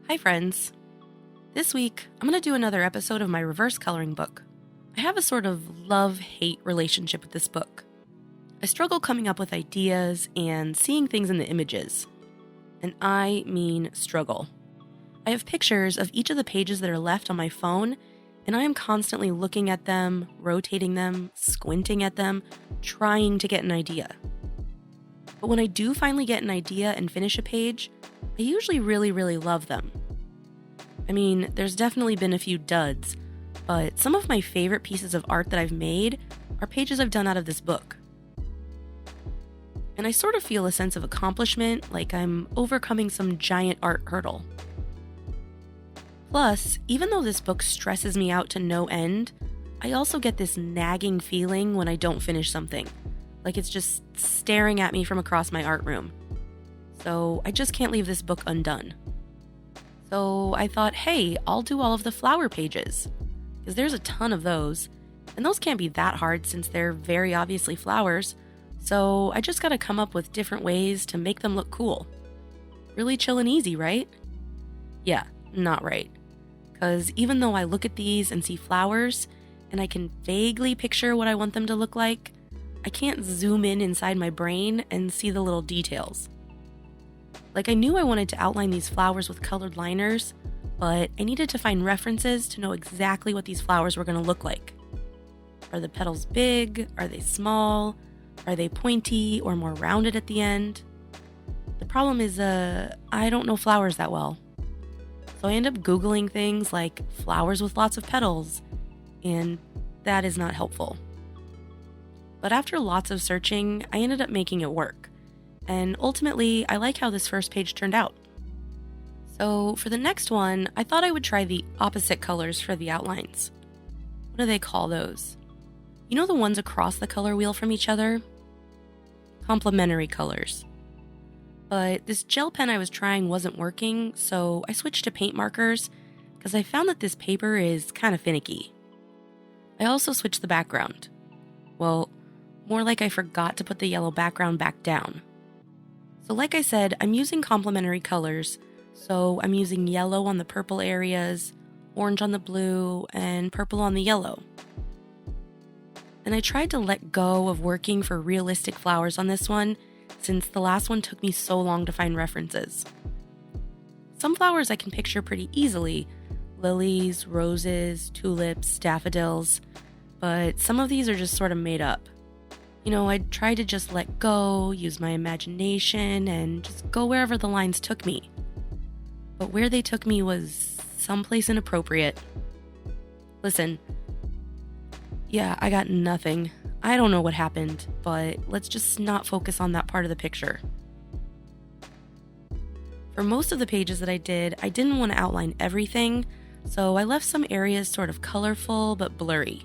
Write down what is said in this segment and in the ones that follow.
Hi friends. This week, I'm going to do another episode of my reverse coloring book. I have a sort of love-hate relationship with this book. I struggle coming up with ideas and seeing things in the images. And I mean struggle. I have pictures of each of the pages that are left on my phone, and I am constantly looking at them, rotating them, squinting at them, trying to get an idea. But when I do finally get an idea and finish a page, I usually really love them. I mean, there's definitely been a few duds, but some of my favorite pieces of art that I've made are pages I've done out of this book. And I sort of feel a sense of accomplishment, like I'm overcoming some giant art hurdle. Plus, even though this book stresses me out to no end, I also get this nagging feeling when I don't finish something, like it's just staring at me from across my art room. So I just can't leave this book undone. So I thought, hey, I'll do all of the flower pages, because there's a ton of those, and those can't be that hard since they're very obviously flowers, so I just gotta come up with different ways to make them look cool. Really chill and easy, right? Yeah, not right. Because even though I look at these and see flowers, and I can vaguely picture what I want them to look like, I can't zoom in inside my brain and see the little details. Like, I knew I wanted to outline these flowers with colored liners, but I needed to find references to know exactly what these flowers were going to look like. Are the petals big? Are they small? Are they pointy or more rounded at the end? The problem is, I don't know flowers that well. So I end up Googling things like flowers with lots of petals, and that is not helpful. But after lots of searching, I ended up making it work. And ultimately, I like how this first page turned out. So for the next one, I thought I would try the opposite colors for the outlines. What do they call those? You know the ones across the color wheel from each other? Complementary colors. But this gel pen I was trying wasn't working, so I switched to paint markers because I found that this paper is kind of finicky. I also switched the background. Well, more like I forgot to put the yellow background back down. So like I said, I'm using complementary colors, so I'm using yellow on the purple areas, orange on the blue, and purple on the yellow. And I tried to let go of working for realistic flowers on this one, since the last one took me so long to find references. Some flowers I can picture pretty easily, lilies, roses, tulips, daffodils, but some of these are just sort of made up. You know, I tried to just let go, use my imagination, and just go wherever the lines took me. But where they took me was someplace inappropriate. Listen, yeah, I got nothing. I don't know what happened, but let's just not focus on that part of the picture. For most of the pages that I didn't want to outline everything, so I left some areas sort of colorful but blurry.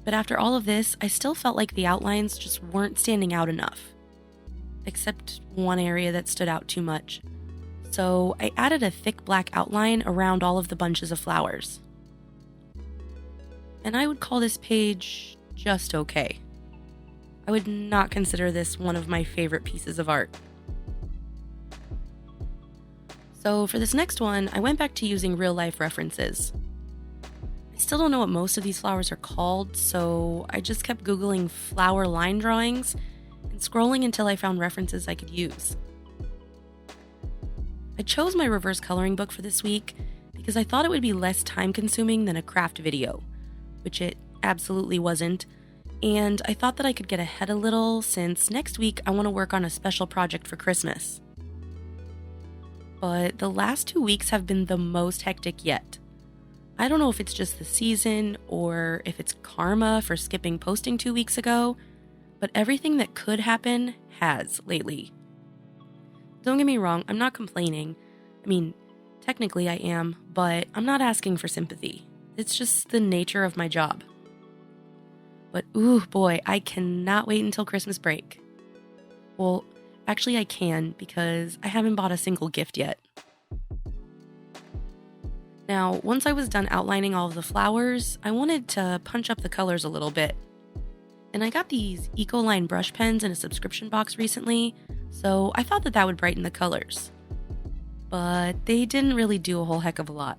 But after all of this, I still felt like the outlines just weren't standing out enough. Except one area that stood out too much. So I added a thick black outline around all of the bunches of flowers. And I would call this page just okay. I would not consider this one of my favorite pieces of art. So for this next one, I went back to using real-life references. I still don't know what most of these flowers are called, so I just kept Googling flower line drawings and scrolling until I found references I could use. I chose my reverse coloring book for this week because I thought it would be less time-consuming than a craft video, which it absolutely wasn't, and I thought that I could get ahead a little since next week I want to work on a special project for Christmas. But the last 2 weeks have been the most hectic yet. I don't know if it's just the season or if it's karma for skipping posting 2 weeks ago, but everything that could happen has lately. Don't get me wrong, I'm not complaining. I mean, technically I am, but I'm not asking for sympathy. It's just the nature of my job. But ooh boy, I cannot wait until Christmas break. Well, actually I can because I haven't bought a single gift yet. Now, once I was done outlining all of the flowers, I wanted to punch up the colors a little bit. And I got these Ecoline brush pens in a subscription box recently, so I thought that would brighten the colors. but they didn't really do a whole heck of a lot.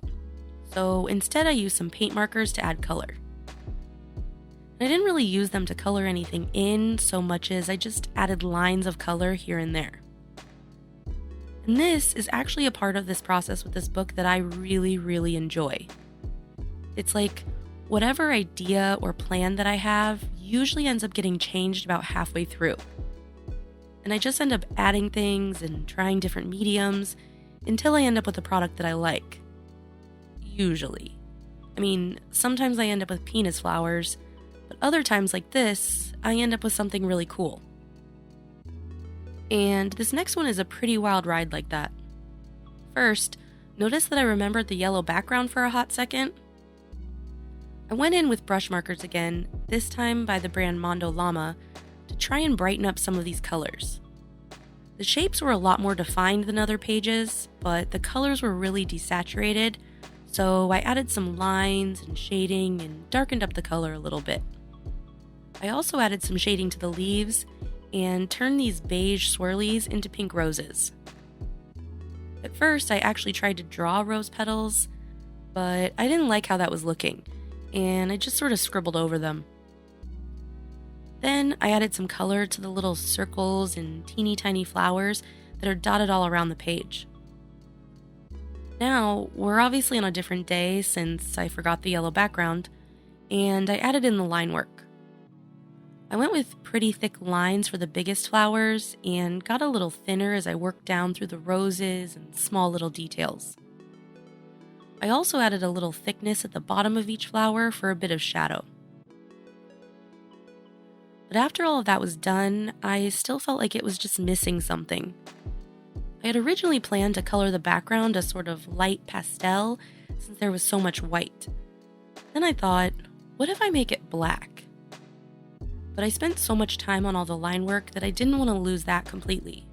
So instead I used some paint markers to add color. I didn't really use them to color anything in so much as I just added lines of color here and there. And this is actually a part of this process with this book that I really, really enjoy. It's like whatever idea or plan that I have usually ends up getting changed about halfway through. And I just end up adding things and trying different mediums until I end up with a product that I like. Usually. I mean, sometimes I end up with penis flowers, but other times like this, I end up with something really cool. And this next one is a pretty wild ride like that. First, notice that I remembered the yellow background for a hot second. I went in with brush markers again, this time by the brand Mondo Llama, to try and brighten up some of these colors. The shapes were a lot more defined than other pages, but the colors were really desaturated, so I added some lines and shading and darkened up the color a little bit. I also added some shading to the leaves and turned these beige swirlies into pink roses. At first, I actually tried to draw rose petals, but I didn't like how that was looking, and I just sort of scribbled over them. Then I added some color to the little circles and teeny tiny flowers that are dotted all around the page. Now, we're obviously on a different day since I forgot the yellow background, and I added in the line work. I went with pretty thick lines for the biggest flowers and got a little thinner as I worked down through the roses and small little details. I also added a little thickness at the bottom of each flower for a bit of shadow. But after all of that was done, I still felt like it was just missing something. I had originally planned to color the background a sort of light pastel since there was so much white. Then I thought, what if I make it black? But I spent so much time on all the line work that I didn't want to lose that completely.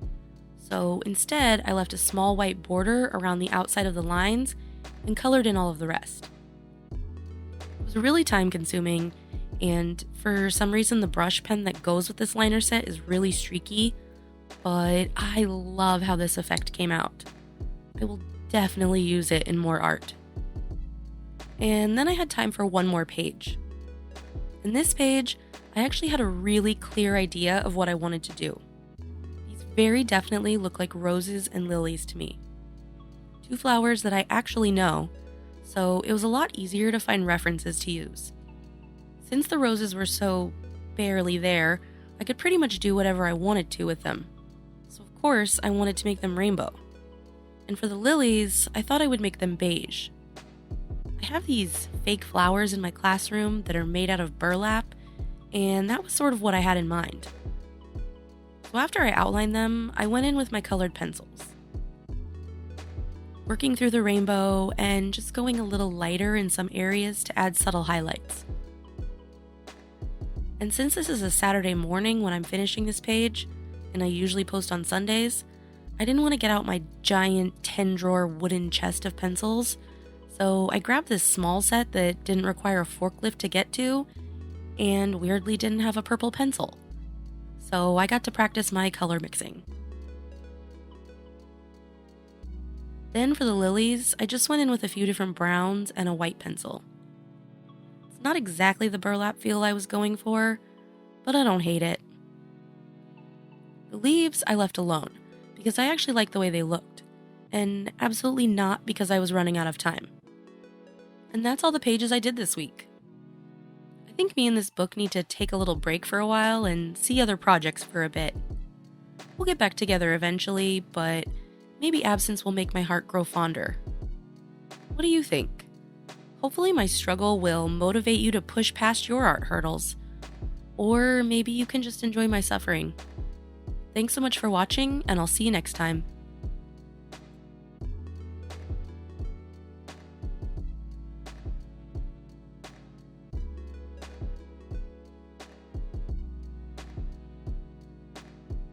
So instead, I left a small white border around the outside of the lines and colored in all of the rest. It was really time consuming, and for some reason the brush pen that goes with this liner set is really streaky, but I love how this effect came out. I will definitely use it in more art. And then I had time for one more page. In this page, I actually had a really clear idea of what I wanted to do. These very definitely look like roses and lilies to me. Two flowers that I actually know, so it was a lot easier to find references to use. Since the roses were so barely there, I could pretty much do whatever I wanted to with them. So of course, I wanted to make them rainbow. And for the lilies, I thought I would make them beige. I have these fake flowers in my classroom that are made out of burlap, and that was sort of what I had in mind. So after I outlined them, I went in with my colored pencils. Working through the rainbow and just going a little lighter in some areas to add subtle highlights. And since this is a Saturday morning when I'm finishing this page, and I usually post on Sundays, I didn't want to get out my giant 10-drawer wooden chest of pencils, so I grabbed this small set that didn't require a forklift to get to, and weirdly didn't have a purple pencil. So I got to practice my color mixing. Then for the lilies, I just went in with a few different browns and a white pencil. It's not exactly the burlap feel I was going for, but I don't hate it. The leaves I left alone, because I actually liked the way they looked, and absolutely not because I was running out of time. And that's all the pages I did this week. I think me and this book need to take a little break for a while and see other projects for a bit. We'll get back together eventually, but maybe absence will make my heart grow fonder. What do you think? Hopefully my struggle will motivate you to push past your art hurdles. Or maybe you can just enjoy my suffering. Thanks so much for watching, and I'll see you next time.